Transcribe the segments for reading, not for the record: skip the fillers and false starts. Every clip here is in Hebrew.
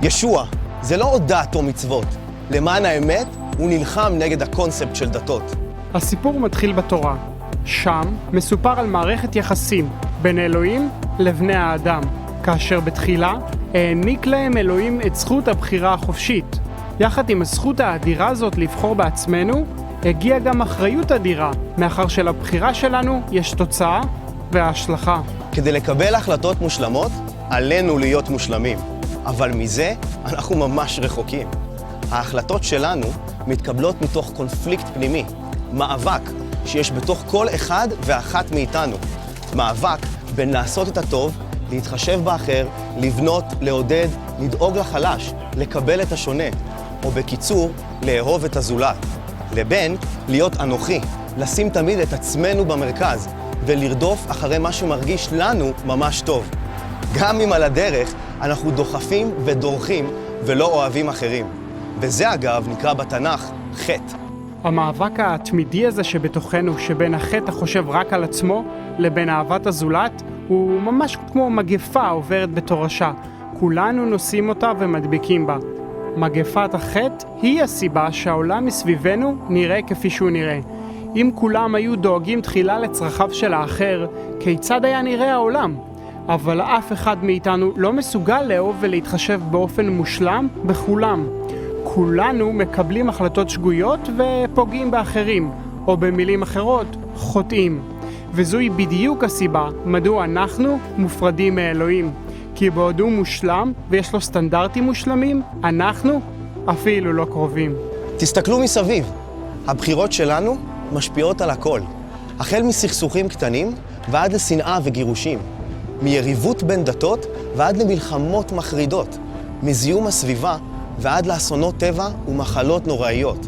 ישוע זה לא עוד דת או מצוות. למען האמת, הוא נלחם נגד הקונספט של דתות. הסיפור מתחיל בתורה. שם מסופר על מערכת יחסים בין אלוהים לבני האדם, כאשר בתחילה העניק להם אלוהים את זכות הבחירה החופשית. יחד עם הזכות האדירה הזאת לבחור בעצמנו, הגיעה גם אחריות אדירה, מאחר שלבחירה שלנו יש תוצאה והשלכה. כדי לקבל החלטות מושלמות, עלינו להיות מושלמים. אבל מזה אנחנו ממש רחוקים. ההחלטות שלנו מתקבלות מתוך קונפליקט פנימי, מאבק שיש בתוך כל אחד ואחת מאיתנו. מאבק בין לעשות את הטוב, להתחשב באחר, לבנות, לעודד, לדאוג לחלש, לקבל את השונה, או בקיצור, לאהוב את הזולת. לבין להיות אנוכי, לשים תמיד את עצמנו במרכז, ולרדוף אחרי מה שמרגיש לנו ממש טוב. גם אם על הדרך אנחנו דוחפים ודורכים ולא אוהבים אחרים. וזה אגב נקרא בתנ"ך חטא. המאבק התמידי הזה שבתוכנו, שבין החטא החושב רק על עצמו לבין אהבת הזולת, הוא ממש כמו מגפה עוברת בתורשה. כולנו נושאים אותה ומדביקים בה. מגפת החטא היא הסיבה שהעולם מסביבנו נראה כפי שהוא נראה. אם כולם היו דואגים תחילה לצרכיו של האחר, כיצד היה נראה העולם? אבל אף אחד מאיתנו לא מסוגל לאהוב ולהתחשב באופן מושלם בכולם. כולנו מקבלים החלטות שגויות ופוגעים באחרים, או במילים אחרות, חוטאים. וזוהי בדיוק הסיבה מדוע אנחנו מופרדים מאלוהים. כי בעוד הוא מושלם ויש לו סטנדרטים מושלמים, אנחנו אפילו לא קרובים. תסתכלו מסביב. הבחירות שלנו משפיעות על הכל. החל מסכסוכים קטנים ועד לשנאה וגירושים. מיריבות בין דתות ועד למלחמות מחרידות. מזיהום הסביבה ועד לאסונות טבע ומחלות נוראיות.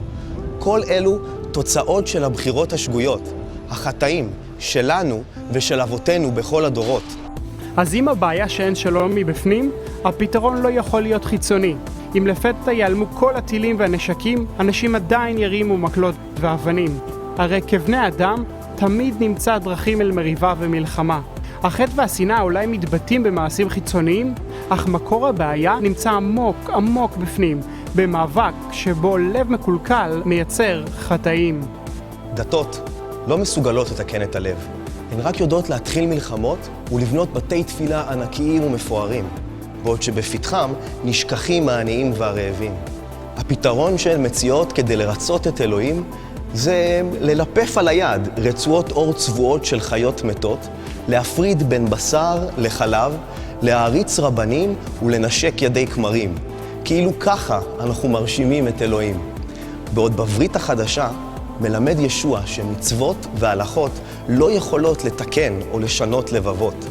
כל אלו תוצאות של הבחירות השגויות, החטאים שלנו ושל אבותינו בכל הדורות. אז אם הבעיה שאין שלום מבפנים, הפתרון לא יכול להיות חיצוני. אם לפתע ייעלמו כל הטילים והנשקים, אנשים עדיין ירימו מקלות ואבנים. הרי כבני אדם תמיד נמצא דרכים אל מריבה ומלחמה. החטא והשנאה אולי מתבטאים במעשים חיצוניים, אך מקור הבעיה נמצא עמוק עמוק בפנים, במאבק שבו לב מקולקל מייצר חטאים. דתות לא מסוגלות לתקן את הלב. הן רק יודעות להתחיל מלחמות ולבנות בתי תפילה ענקיים ומפוארים, בעוד שבפתחם נשכחים העניים והרעבים. הפתרון שהן מציעות כדי לרצות את אלוהים זה ללפף על היד רצועות אור צבועות של חיות מתות, להפריד בין בשר לחלב, להעריץ רבנים ולנשק ידי כמרים. כאילו ככה אנחנו מרשימים את אלוהים. בעוד בברית החדשה מלמד ישוע שמצוות והלכות לא יכולות לתקן או לשנות לבבות.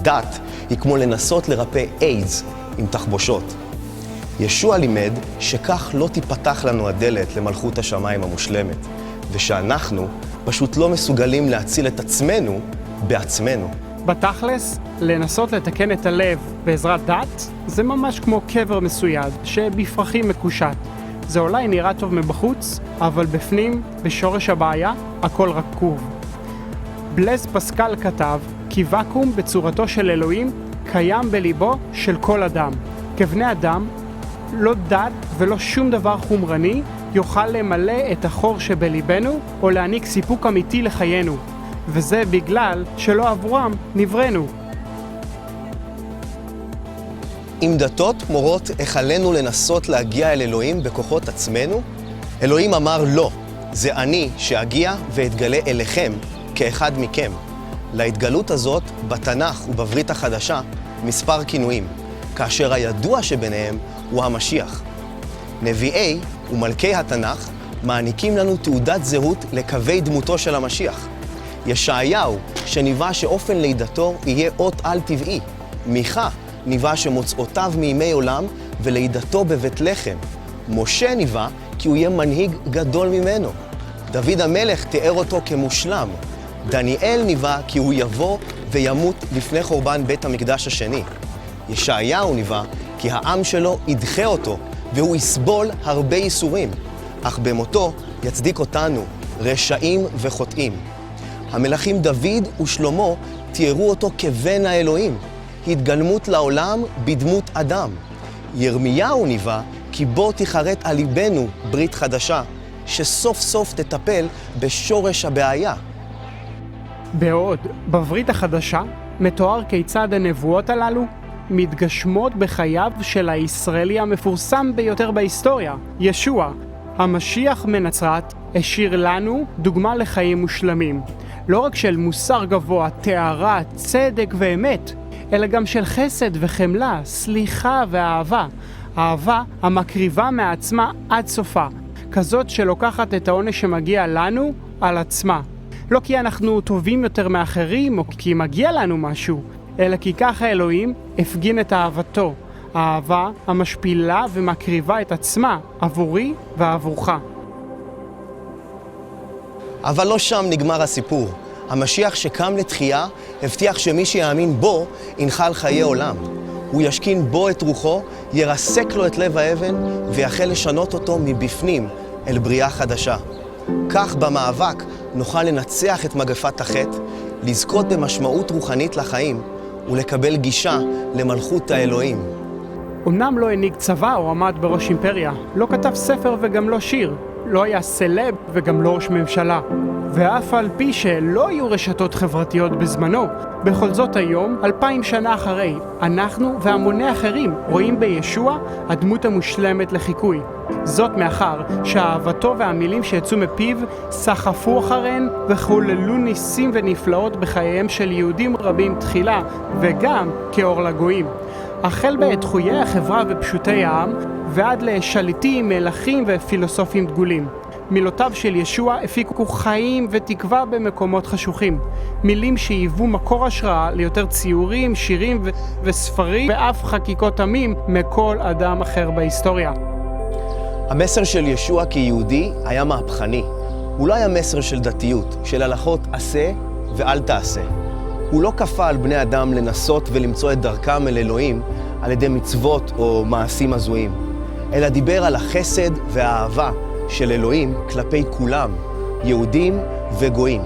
דת היא כמו לנסות לרפא איידס עם תחבושות. ישוע לימד שכך לא תיפתח לנו הדלת למלכות השמיים המושלמת, ושאנחנו פשוט לא מסוגלים להציל את עצמנו בעצמנו. בתכלס, לנסות לתקן את הלב בעזרת דת, זה ממש כמו קבר מסויד שבפרחים מקושט. זה אולי נראה טוב מבחוץ, אבל בפנים, בשורש הבעיה, הכל רקוב. בלז פסקל כתב כי וקום בצורתו של אלוהים קיים בליבו של כל אדם. כבני אדם, לא דת ולא שום דבר חומרני יוכל למלא את החור שבליבנו או להעניק סיפוק אמיתי לחיינו. וזה בגלל שלא עבורם נבראנו. אם דתות מורות איך עלינו לנסות להגיע אל אלוהים בכוחות עצמנו, אלוהים אמר לא, זה אני שאגיע ואתגלה אליכם כאחד מכם. להתגלות הזאת בתנ"ך ובברית החדשה מספר כינויים, כאשר הידוע שביניהם הוא המשיח. נביאי ומלכי התנ"ך מעניקים לנו תעודת זהות לקווי דמותו של המשיח. ישעיהו שניבא שאופן לידתו יהיה אות על טבעי. מיכה ניבא שמוצאותיו מימי עולם ולידתו בבית לחם. משה ניבא כי הוא יהיה מנהיג גדול ממנו. דוד המלך תיאר אותו כמושלם. דניאל ניבא כי הוא יבוא וימות לפני חורבן בית המקדש השני. ישעיהו ניבא כי העם שלו ידחה אותו והוא יסבול הרבה ייסורים, אך במותו יצדיק אותנו, רשעים וחוטאים. המלכים דוד ושלמה תיארו אותו כבן האלוהים, התגלמות לעולם בדמות אדם. ירמיהו ניבא כי בו תיחרט על ליבנו ברית חדשה, שסוף סוף תטפל בשורש הבעיה. בעוד בברית החדשה מתואר כיצד הנבואות הללו מתגשמות בחייו של הישראלי המפורסם ביותר בהיסטוריה, ישוע. המשיח מנצרת השאיר לנו דוגמה לחיים מושלמים, לא רק של מוסר גבוה, תארה, צדק ואמת, אלא גם של חסד וחמלה, סליחה ואהבה. אהבה המקריבה מעצמה עד סופה, כזאת שלוקחת את העונש שמגיע לנו על עצמה. לא כי אנחנו טובים יותר מאחרים או כי מגיע לנו משהו, אלא כי ככה אלוהים הפגין את אהבתו, האהבה המשפילה ומקריבה את עצמה עבורי ועבורך. אבל לא שם נגמר הסיפור. המשיח שקם לתחייה הבטיח שמי שיאמין בו ינחל חיי עולם. הוא ישכין בו את רוחו, ירסק לו את לב האבן ויחל לשנות אותו מבפנים אל בריאה חדשה. כך במאבק נוכל לנצח את מגפת החטא, לזכות במשמעות רוחנית לחיים ולקבל גישה למלכות האלוהים. אמנם לא הנהיג צבא או עמד בראש אימפריה, לא כתב ספר וגם לא שיר, לא היה סלב וגם לא ראש ממשלה. ואף על פי שלא היו רשתות חברתיות בזמנו, בכל זאת היום, 2000 שנה אחרי, אנחנו והמוני אחרים רואים בישוע הדמות המושלמת לחיקוי. זאת מאחר שאהבתו והמילים שיצאו מפיו סחפו אחריהן וחוללו ניסים ונפלאות בחייהם של יהודים רבים תחילה וגם כאור לגויים. החל בדחויי החברה ופשוטי העם ועד לשליטים, מלכים ופילוסופים דגולים. מילותיו של ישוע הפיקו חיים ותקווה במקומות חשוכים. מילים שהיוו מקור השראה ליותר ציורים, שירים וספרים ואף חקיקות עמים מכל אדם אחר בהיסטוריה. המסר של ישוע כיהודי היה מהפכני. הוא לא היה מסר של דתיות, של הלכות עשה ואל תעשה. הוא לא כפה על בני אדם לנסות ולמצוא את דרכם אל אלוהים על ידי מצוות או מעשים הזויים, אלא דיבר על החסד והאהבה של אלוהים כלפי כולם, יהודים וגויים.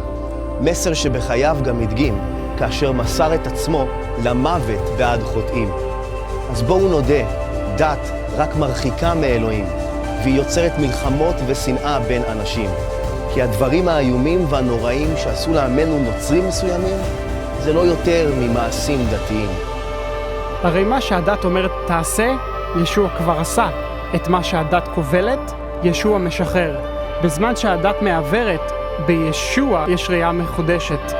מסר שבחייו גם הדגים כאשר מסר את עצמו למוות בעד חוטאים. אז בואו נודה, דת רק מרחיקה מאלוהים, והיא יוצרת מלחמות ושנאה בין אנשים. כי הדברים האיומים והנוראים שעשו לעמנו נוצרים מסוימים, זה לא יותר ממעשים דתיים. הרי מה שהדת אומרת תעשה, ישוע כבר עשה. את מה שהדת כובלת, ישוע משחרר. בזמן שהדת מעברת, בישוע יש ראייה מחודשת.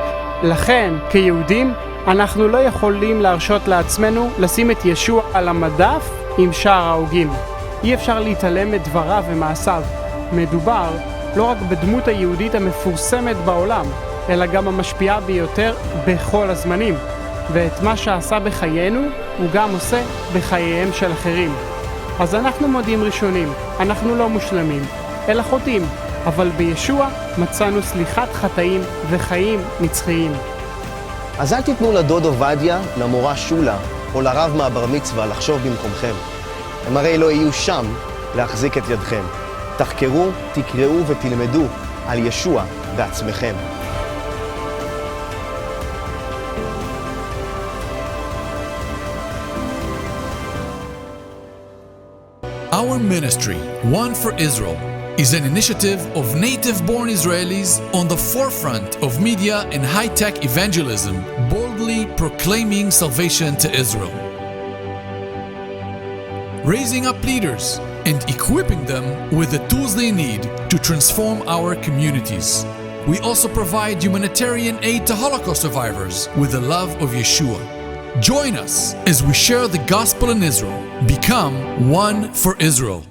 לכן, כיהודים, אנחנו לא יכולים להרשות לעצמנו לשים את ישוע על המדף עם שאר ההוגים. אי אפשר להתעלם מדבריו ומעשיו. מדובר לא רק בדמות היהודית המפורסמת בעולם, אלא גם המשפיעה ביותר בכל הזמנים. ואת מה שעשה בחיינו, הוא גם עושה בחייהם של אחרים. אז אנחנו מודים ראשונים, אנחנו לא מושלמים, אלא חוטאים, אבל בישוע מצאנו סליחת חטאים וחיים נצחיים. אז אל תיתנו לדוד עובדיה, למורה שולה, או לרב מהבר מצווה לחשוב במקומכם. הם הרי לא יהיו שם להחזיק את ידכם. תחקרו, תקראו ותלמדו על ישוע בעצמכם. Our ministry, One for Israel, is an initiative of native-born Israelis on the forefront of media and high-tech evangelism, boldly proclaiming salvation to Israel. Raising up leaders and equipping them with the tools they need to transform our communities. We also provide humanitarian aid to Holocaust survivors with the love of Yeshua. Join us as we share the gospel in Israel. Become one for Israel.